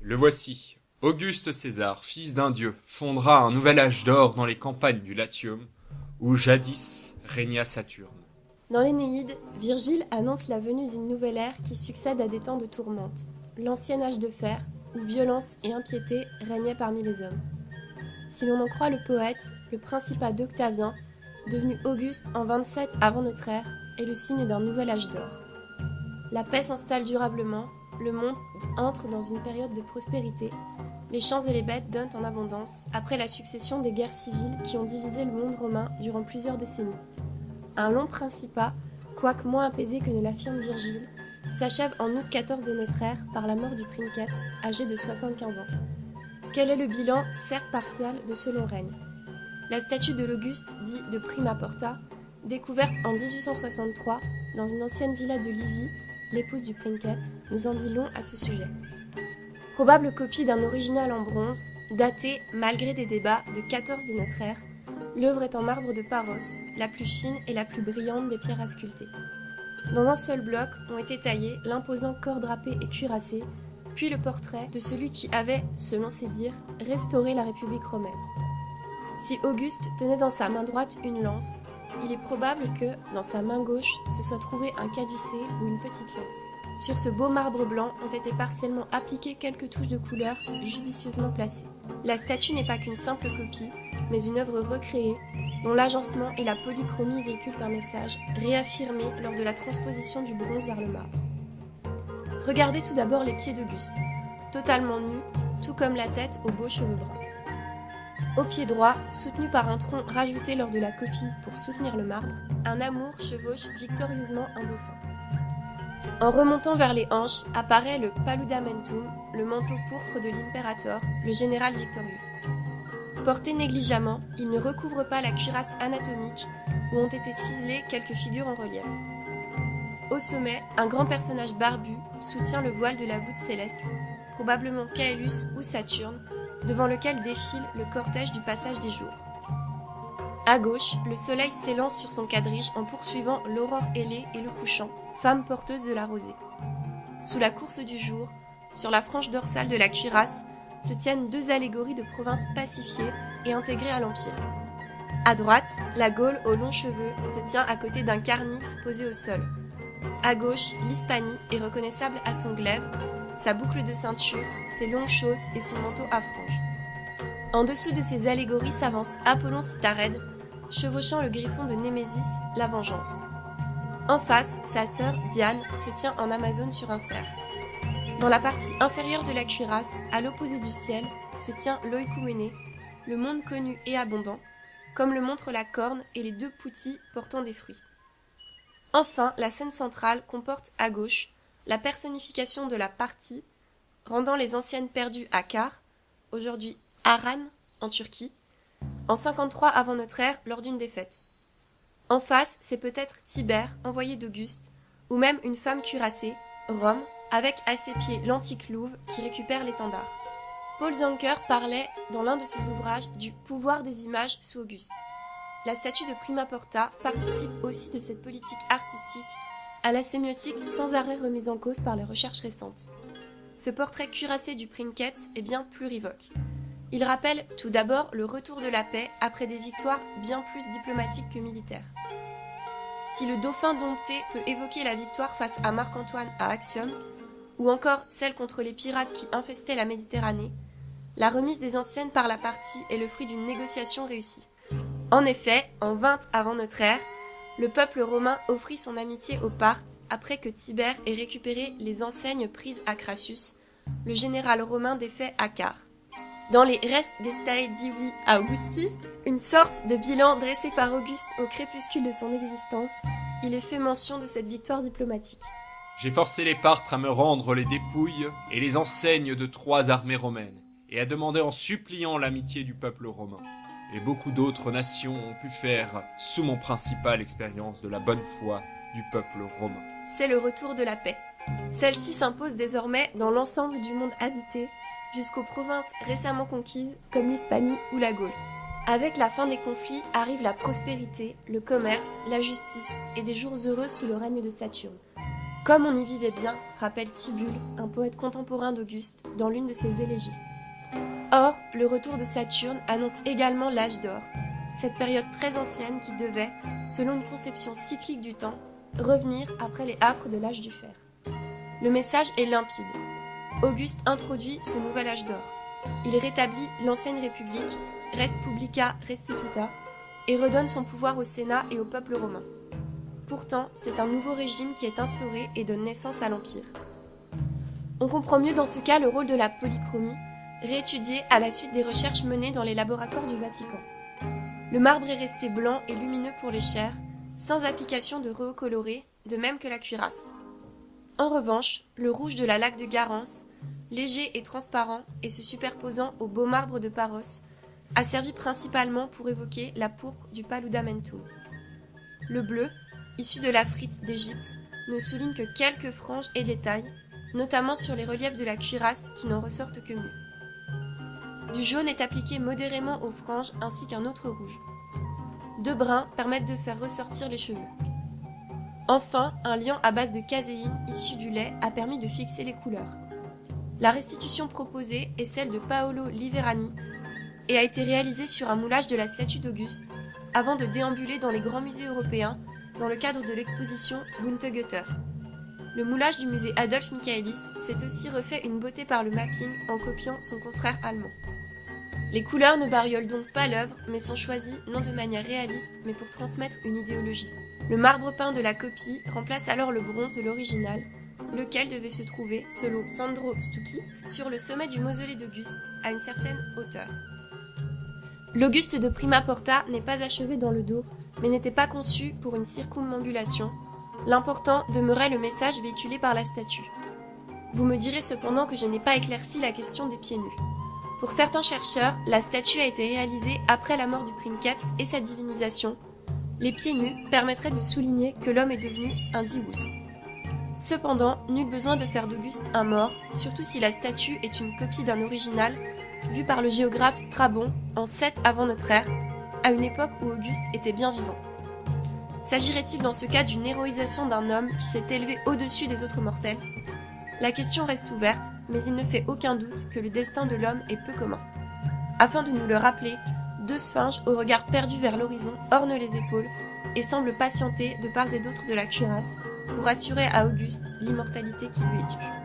Le voici. Auguste César, fils d'un dieu, fondera un nouvel âge d'or dans les campagnes du Latium, où jadis régna Saturne. Dans l'Énéide, Virgile annonce la venue d'une nouvelle ère qui succède à des temps de tourmente, l'ancien âge de fer, où violence et impiété régnaient parmi les hommes. Si l'on en croit le poète, le principat d'Octavien, devenu Auguste en 27 avant notre ère, est le signe d'un nouvel âge d'or. La paix s'installe durablement, le monde entre dans une période de prospérité, les champs et les bêtes donnent en abondance après la succession des guerres civiles qui ont divisé le monde romain durant plusieurs décennies. Un long principat, quoique moins apaisé que ne l'affirme Virgile, s'achève en août 14 de notre ère par la mort du princeps, âgé de 75 ans. Quel est le bilan, certes partial, de ce long règne ? La statue de l'Auguste, dit de Prima Porta, découverte en 1863 dans une ancienne villa de Livy, l'épouse du princeps, nous en dit long à ce sujet. Probable copie d'un original en bronze, daté, malgré des débats, de 14 de notre ère, l'œuvre est en marbre de Paros, la plus fine et la plus brillante des pierres à sculpter. Dans un seul bloc ont été taillés l'imposant corps drapé et cuirassé, puis le portrait de celui qui avait, selon ses dires, restauré la République romaine. Si Auguste tenait dans sa main droite une lance, il est probable que, dans sa main gauche, se soit trouvé un caducée ou une petite lance. Sur ce beau marbre blanc ont été partiellement appliquées quelques touches de couleur judicieusement placées. La statue n'est pas qu'une simple copie, mais une œuvre recréée, dont l'agencement et la polychromie véhiculent un message réaffirmé lors de la transposition du bronze vers le marbre. Regardez tout d'abord les pieds d'Auguste, totalement nus, tout comme la tête aux beaux cheveux bruns. Au pied droit, soutenu par un tronc rajouté lors de la copie pour soutenir le marbre, un amour chevauche victorieusement un dauphin. En remontant vers les hanches apparaît le paludamentum, le manteau pourpre de l'impérator, le général victorieux. Porté négligemment, il ne recouvre pas la cuirasse anatomique où ont été ciselées quelques figures en relief. Au sommet, un grand personnage barbu soutient le voile de la voûte céleste, probablement Caelus ou Saturne, devant lequel défile le cortège du passage des jours. À gauche, le soleil s'élance sur son quadrige en poursuivant l'aurore ailée et le couchant, femme porteuse de la rosée. Sous la course du jour, sur la frange dorsale de la cuirasse, se tiennent deux allégories de provinces pacifiées et intégrées à l'Empire. À droite, la Gaule aux longs cheveux se tient à côté d'un carnix posé au sol. À gauche, l'Hispanie est reconnaissable à son glaive, sa boucle de ceinture, ses longues chausses et son manteau à franges. En dessous de ces allégories s'avance Apollon Citharède, chevauchant le griffon de Némésis, la vengeance. En face, sa sœur, Diane, se tient en Amazone sur un cerf. Dans la partie inférieure de la cuirasse, à l'opposé du ciel, se tient l'Oïkouménée, le monde connu et abondant, comme le montrent la corne et les deux poutis portant des fruits. Enfin, la scène centrale comporte à gauche la personnification de la Parthie, rendant les anciennes perdues à Kar, aujourd'hui Harran, en Turquie, en 53 avant notre ère lors d'une défaite. En face, c'est peut-être Tibère, envoyé d'Auguste, ou même une femme cuirassée, Rome, avec à ses pieds l'antique louve qui récupère l'étendard. Paul Zanker parlait, dans l'un de ses ouvrages, du pouvoir des images sous Auguste. La statue de Prima Porta participe aussi de cette politique artistique à la sémiotique sans arrêt remise en cause par les recherches récentes. Ce portrait cuirassé du princeps est bien plurivoque. Il rappelle tout d'abord le retour de la paix après des victoires bien plus diplomatiques que militaires. Si le dauphin dompté peut évoquer la victoire face à Marc-Antoine à Actium, ou encore celle contre les pirates qui infestaient la Méditerranée, la remise des anciennes par la Parthie est le fruit d'une négociation réussie. En effet, en 20 avant notre ère, le peuple romain offrit son amitié aux Parthes après que Tibère ait récupéré les enseignes prises à Crassus, le général romain défait à Car. Dans les Res Gestae Divi Augusti, une sorte de bilan dressé par Auguste au crépuscule de son existence, il est fait mention de cette victoire diplomatique. J'ai forcé les Parthes à me rendre les dépouilles et les enseignes de 3 armées romaines, et à demander en suppliant l'amitié du peuple romain. Et beaucoup d'autres nations ont pu faire, sous mon principal expérience de la bonne foi du peuple romain. C'est le retour de la paix. Celle-ci s'impose désormais dans l'ensemble du monde habité, jusqu'aux provinces récemment conquises comme l'Hispanie ou la Gaule. Avec la fin des conflits arrive la prospérité, le commerce, la justice et des jours heureux sous le règne de Saturne. Comme on y vivait bien, rappelle Tibulle, un poète contemporain d'Auguste, dans l'une de ses élégies. Or, le retour de Saturne annonce également l'âge d'or, cette période très ancienne qui devait, selon une conception cyclique du temps, revenir après les affres de l'âge du fer. Le message est limpide. Auguste introduit ce nouvel âge d'or. Il rétablit l'ancienne république, Res Publica Restituta, et redonne son pouvoir au Sénat et au peuple romain. Pourtant, c'est un nouveau régime qui est instauré et donne naissance à l'Empire. On comprend mieux dans ce cas le rôle de la polychromie, réétudiée à la suite des recherches menées dans les laboratoires du Vatican. Le marbre est resté blanc et lumineux pour les chairs, sans application de recoloré, de même que la cuirasse. En revanche, le rouge de la laque de Garance, léger et transparent et se superposant au beau marbre de Paros, a servi principalement pour évoquer la pourpre du paludamentum. Le bleu, issu de la frite d'Égypte, ne souligne que quelques franges et détails, notamment sur les reliefs de la cuirasse qui n'en ressortent que mieux. Du jaune est appliqué modérément aux franges ainsi qu'un autre rouge. 2 bruns permettent de faire ressortir les cheveux. Enfin, un liant à base de caséine issu du lait a permis de fixer les couleurs. La restitution proposée est celle de Paolo Liverani et a été réalisée sur un moulage de la statue d'Auguste, avant de déambuler dans les grands musées européens dans le cadre de l'exposition Bunte Götter. Le moulage du musée Adolf Michaelis s'est aussi refait une beauté par le mapping en copiant son confrère allemand. Les couleurs ne bariolent donc pas l'œuvre, mais sont choisies non de manière réaliste, mais pour transmettre une idéologie. Le marbre peint de la copie remplace alors le bronze de l'original, lequel devait se trouver, selon Sandro Stucchi, sur le sommet du mausolée d'Auguste, à une certaine hauteur. L'Auguste de Prima Porta n'est pas achevé dans le dos, mais n'était pas conçu pour une circumambulation. L'important demeurait le message véhiculé par la statue. Vous me direz cependant que je n'ai pas éclairci la question des pieds nus. Pour certains chercheurs, la statue a été réalisée après la mort du princeps et sa divinisation. Les pieds nus permettraient de souligner que l'homme est devenu un divus. Cependant, nul besoin de faire d'Auguste un mort, surtout si la statue est une copie d'un original vu par le géographe Strabon en 7 avant notre ère, à une époque où Auguste était bien vivant. S'agirait-il dans ce cas d'une héroïsation d'un homme qui s'est élevé au-dessus des autres mortels ? La question reste ouverte, mais il ne fait aucun doute que le destin de l'homme est peu commun. Afin de nous le rappeler, 2 sphinges au regard perdu vers l'horizon ornent les épaules et semblent patienter de part et d'autre de la cuirasse pour assurer à Auguste l'immortalité qui lui est due.